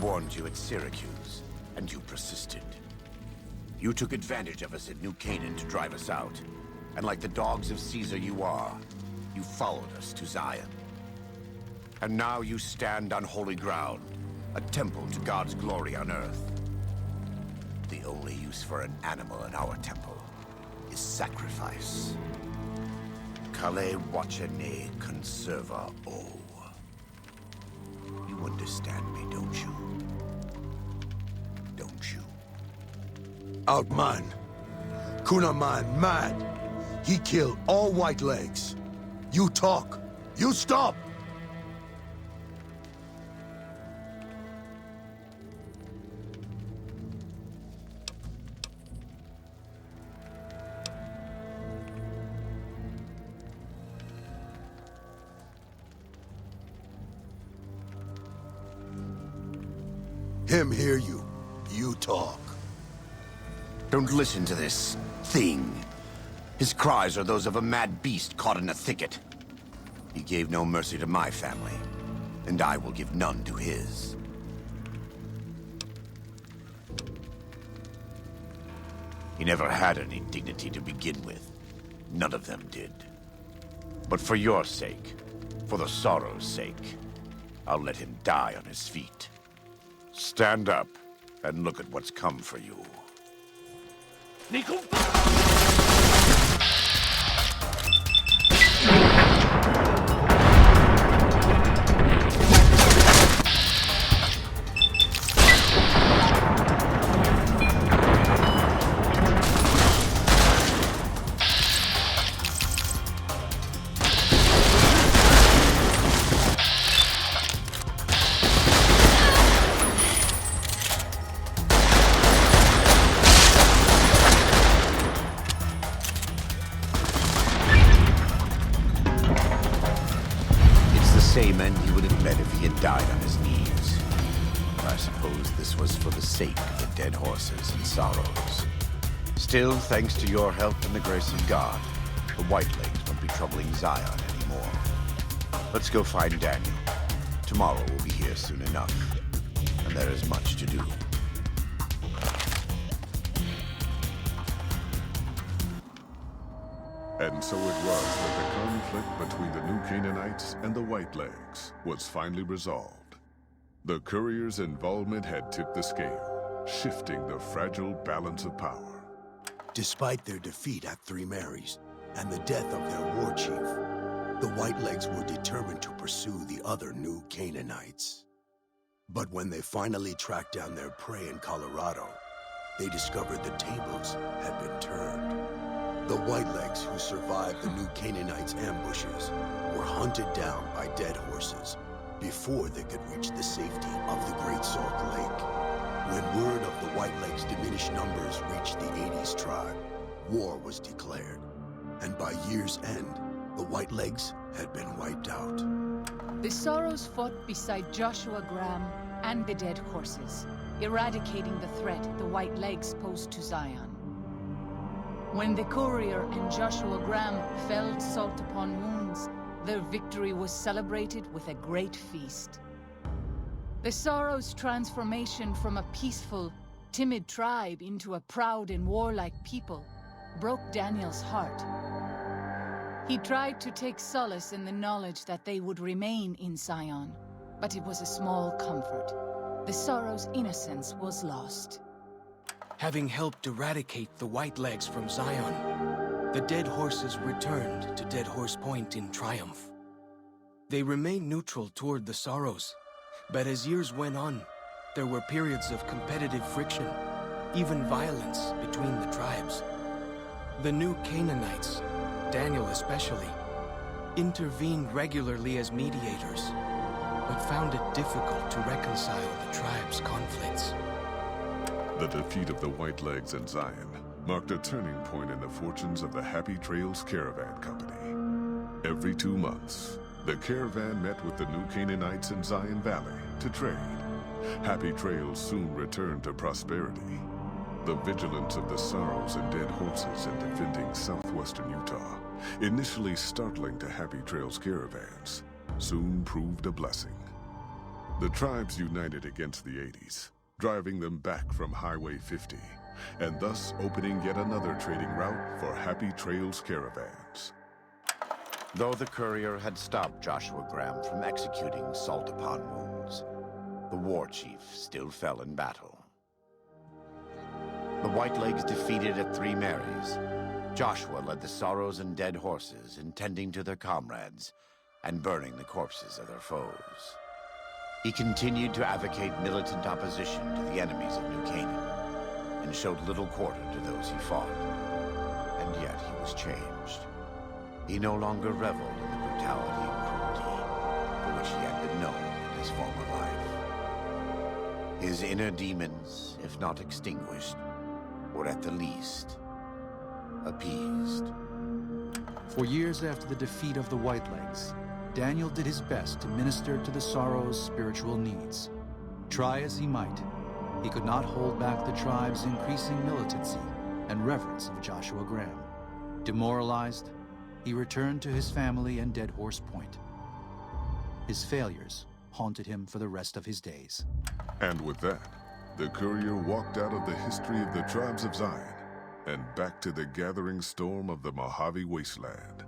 warned you at Syracuse, and you persisted. You took advantage of us at New Canaan to drive us out. And like the dogs of Caesar you are, you followed us to Zion. And now you stand on holy ground, a temple to God's glory on earth. The only use for an animal in our temple is sacrifice. Kale wachene conserva o. You understand me, don't you? Don't you? Outman. Kunaman mad. He killed all white legs. You talk. You stop! Him hear you. You talk. Don't listen to this thing. His cries are those of a mad beast caught in a thicket. He gave no mercy to my family, and I will give none to his. He never had any dignity to begin with. None of them did. But for your sake, for the sorrow's sake, I'll let him die on his feet. Stand up and look at what's come for you. Same end he would have met if he had died on his knees. I suppose this was for the sake of the dead horses and sorrows. Still, thanks to your help and the grace of God, the Whitelegs won't be troubling Zion anymore. Let's go find Daniel. Tomorrow we'll be here soon enough, and there is much to do. And so it was that the conflict between the New Canaanites and the Whitelegs was finally resolved. The courier's involvement had tipped the scale, shifting the fragile balance of power. Despite their defeat at Three Marys and the death of their war chief, the Whitelegs were determined to pursue the other New Canaanites. But when they finally tracked down their prey in Colorado, they discovered the tables had been turned. The Whitelegs who survived the New Canaanites' ambushes were hunted down by dead horses before they could reach the safety of the Great Salt Lake. When word of the Whitelegs' diminished numbers reached the 80s tribe, war was declared. And by year's end, the Whitelegs had been wiped out. The Sorrows fought beside Joshua Graham and the dead horses, eradicating the threat the Whitelegs posed to Zion. When the courier and Joshua Graham felled salt upon wounds, their victory was celebrated with a great feast. The Sorrows' transformation from a peaceful, timid tribe into a proud and warlike people broke Daniel's heart. He tried to take solace in the knowledge that they would remain in Zion, but it was a small comfort. The Sorrows' innocence was lost. Having helped eradicate the Whitelegs from Zion, the dead horses returned to Dead Horse Point in triumph. They remained neutral toward the Sorrows, but as years went on, there were periods of competitive friction, even violence between the tribes. The New Canaanites, Daniel especially, intervened regularly as mediators, but found it difficult to reconcile the tribe's conflicts. The defeat of the Whitelegs in Zion marked a turning point in the fortunes of the Happy Trails Caravan Company. Every 2 months, the caravan met with the New Canaanites in Zion Valley to trade. Happy Trails soon returned to prosperity. The vigilance of the Sorrows and dead horses in defending southwestern Utah, initially startling to Happy Trails caravans, soon proved a blessing. The tribes united against the 80s, driving them back from Highway 50, and thus opening yet another trading route for Happy Trails caravans. Though the courier had stopped Joshua Graham from executing salt-upon wounds, the war chief still fell in battle. The Whitelegs defeated at Three Marys. Joshua led the Sorrows and Dead Horses in tending to their comrades and burning the corpses of their foes. He continued to advocate militant opposition to the enemies of New Canaan and showed little quarter to those he fought. And yet he was changed. He no longer reveled in the brutality and cruelty for which he had been known in his former life. His inner demons, if not extinguished, were at the least appeased. For years after the defeat of the Whitelegs, Daniel did his best to minister to the Sorrows' spiritual needs. Try as he might, he could not hold back the tribe's increasing militancy and reverence of Joshua Graham. Demoralized, he returned to his family and Dead Horse Point. His failures haunted him for the rest of his days. And with that, the courier walked out of the history of the tribes of Zion and back to the gathering storm of the Mojave Wasteland.